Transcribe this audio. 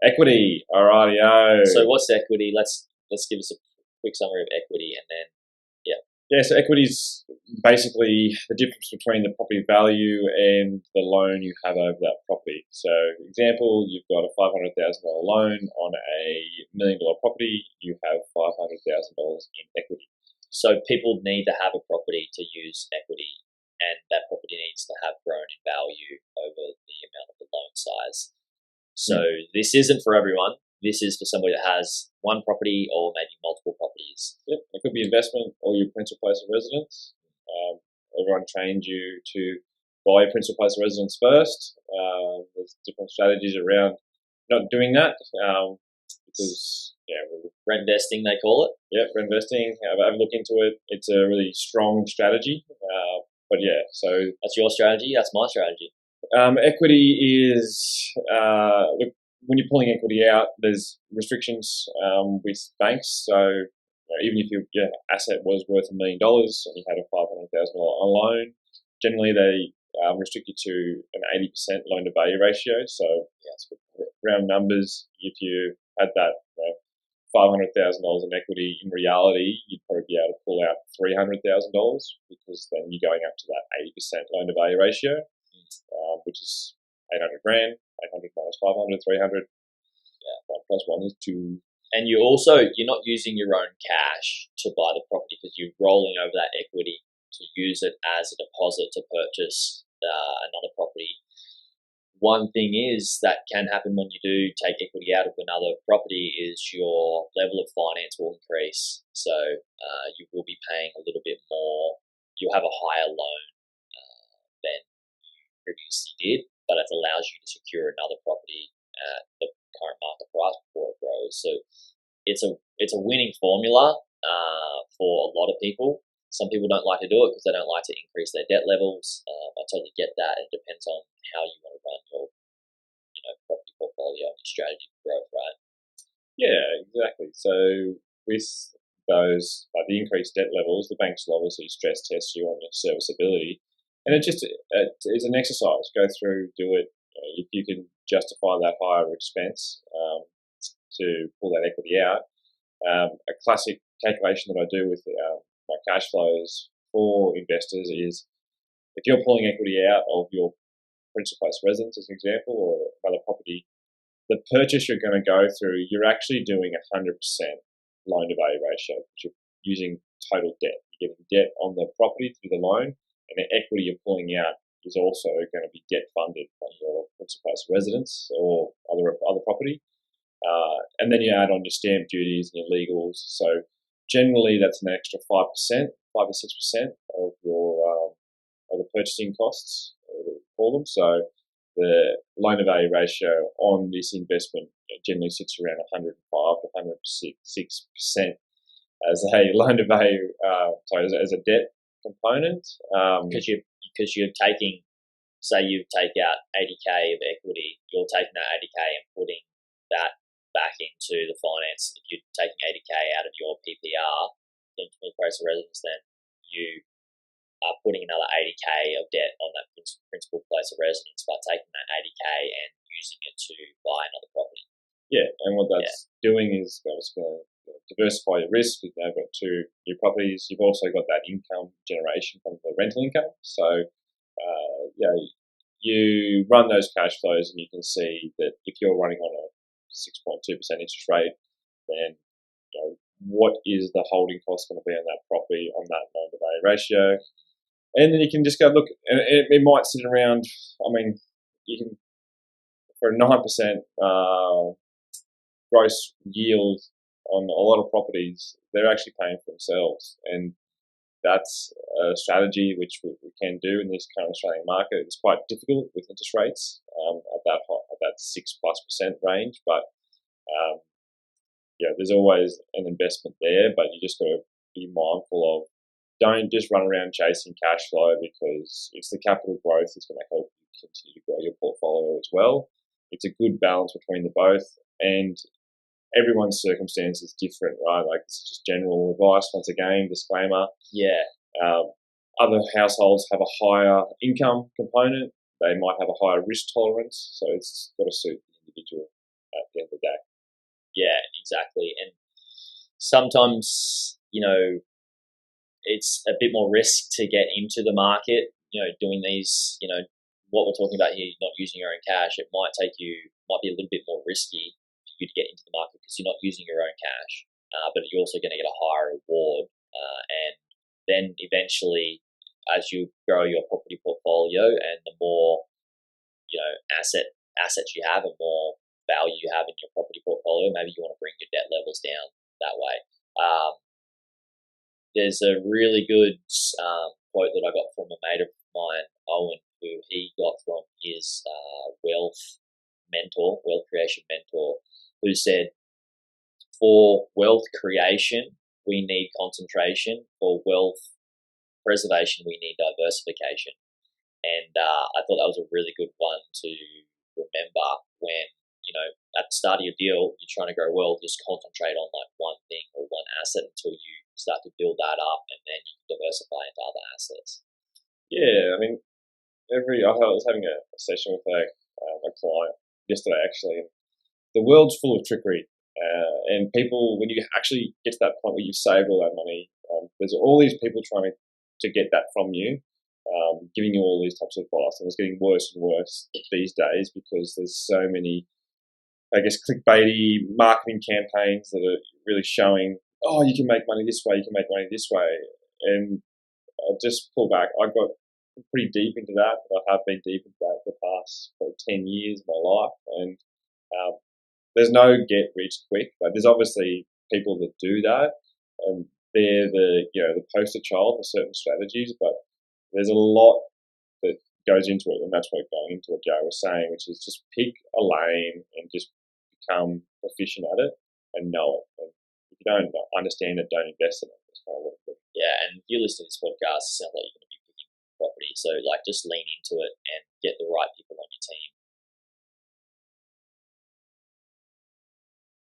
Equity, alrighty-o. So what's equity? Let's give us a quick summary of equity, and then Yeah, so equity is basically the difference between the property value and the loan you have over that property. So, example, you've got a $500,000 loan on a $1 million property. You have $500,000 in equity. So people need to have a property to use equity, and that property needs to have grown in value over the amount of the loan size. So this isn't for everyone. This is for somebody that has one property or maybe multiple properties. Yep, it could be investment or your principal place of residence. Everyone trained you to buy your principal place of residence first. There's different strategies around not doing that because, Rent investing, they call it. Yeah, rent investing. I've looked into it. It's a really strong strategy. But yeah, so that's your strategy. That's my strategy. Equity is look, when you're pulling equity out, there's restrictions with banks. So even if your asset was worth $1 million and you had a $500,000 loan, generally they restrict you to an 80% loan to value ratio. So round numbers, if you had that $500,000 in equity, in reality, you'd probably be able to pull out $300,000 because then you're going up to that 80% loan to value ratio, which is 800 grand. 800 minus 500, 300. Yeah, 1 plus 1 is 2. And you're not using your own cash to buy the property because you're rolling over that equity to use it as a deposit to purchase another property. One thing is that can happen when you do take equity out of another property is your level of finance will increase. So you will be paying a little bit more. You'll have a higher loan than you previously did, but it allows you to secure another property at the current market price before it grows. So it's a winning formula for a lot of people. Some people don't like to do it because they don't like to increase their debt levels. I totally get that. It depends on how you want to run your property portfolio and your strategy for growth, right? Yeah, exactly. So with those the increased debt levels, the banks will obviously stress test you on your serviceability. And it's an exercise. Go through, do it. If you can justify that higher expense to pull that equity out. A classic calculation that I do with my cash flows for investors is if you're pulling equity out of your principal place of residence, as an example, or another property, the purchase you're going to go through, you're actually doing 100% loan to value ratio because you're using total debt. You're getting debt on the property through the loan. And the equity you're pulling out is also going to be debt funded from your principal place of residence or other property. And then you add on your stamp duties and your legals. So generally that's an extra 5%, 5 to 6% of your of the purchasing costs, call them. So the loan to value ratio on this investment generally sits around 105 to 106% as a loan to value, as a debt component, because you're taking, say you take out 80k of equity, you're taking that 80k and putting that back into the finance. If you're taking 80k out of your PPR, the place of residence, then you are putting another 80k of debt on that principal place of residence by taking that 80k and using it to buy another property. Yeah, and what that's doing is it's going to diversify your risk. You've now got 2 new properties. You've also got that income generation from the rental income. So, you run those cash flows and you can see that if you're running on a 6.2% interest rate, then what is the holding cost going to be on that property on that loan to value ratio? And then you can just go look, and it might sit around. I mean, you can for a 9% gross yield on a lot of properties, they're actually paying for themselves. And that's a strategy which we can do in this current Australian market. It's quite difficult with interest rates at that 6+% range, but there's always an investment there, but you just got to be mindful of don't just run around chasing cash flow because it's the capital growth that's going to help you continue to grow your portfolio as well. It's a good balance between the both, and everyone's circumstance is different, right? Like, this is just general advice. Once again, disclaimer. Yeah. Other households have a higher income component. They might have a higher risk tolerance. So it's got to suit the individual at the end of the sometimes, it's a bit more risk to get into the market, doing these, what we're talking about here, not using your own cash, it might be a little bit more risky for you to get into the market because you're not using your own cash, but you're also going to get a higher reward. And then eventually, as you grow your property portfolio and the more, assets you have and more value you have in your property portfolio, maybe you want to bring your debt levels down that way. There's a really good quote that I got from a mate of mine, Owen, who he got from his wealth creation mentor, who said, for wealth creation, we need concentration. For wealth preservation, we need diversification. And I thought that was a really good one to remember when, at the start of your deal, you're trying to grow wealth, just concentrate on like one thing or one asset until you start to build that up, and then you can diversify into other assets. Yeah, I mean, I was having a session with a client yesterday, actually. The world's full of trickery, and people, when you actually get to that point where you've saved all that money, there's all these people trying to get that from you, giving you all these types of advice, and it's getting worse and worse these days because there's so many, I guess, clickbaity marketing campaigns that are really showing, oh, you can make money this way, you can make money this way. And I just pull back. I got pretty deep into that. I have been deep into that for the past probably 10 years of my life. And there's no get rich quick. Like, there's obviously people that do that, and they're the poster child for certain strategies, but there's a lot that goes into it, and that's what going into what Joe was saying, which is just pick a lane and just become proficient at it and know it. And if you don't understand it, don't invest in it. That's kind of what it is. Yeah, and if you listen to this podcast, it sounds like you're going to be picking property. So, just lean into it and get the right people on your team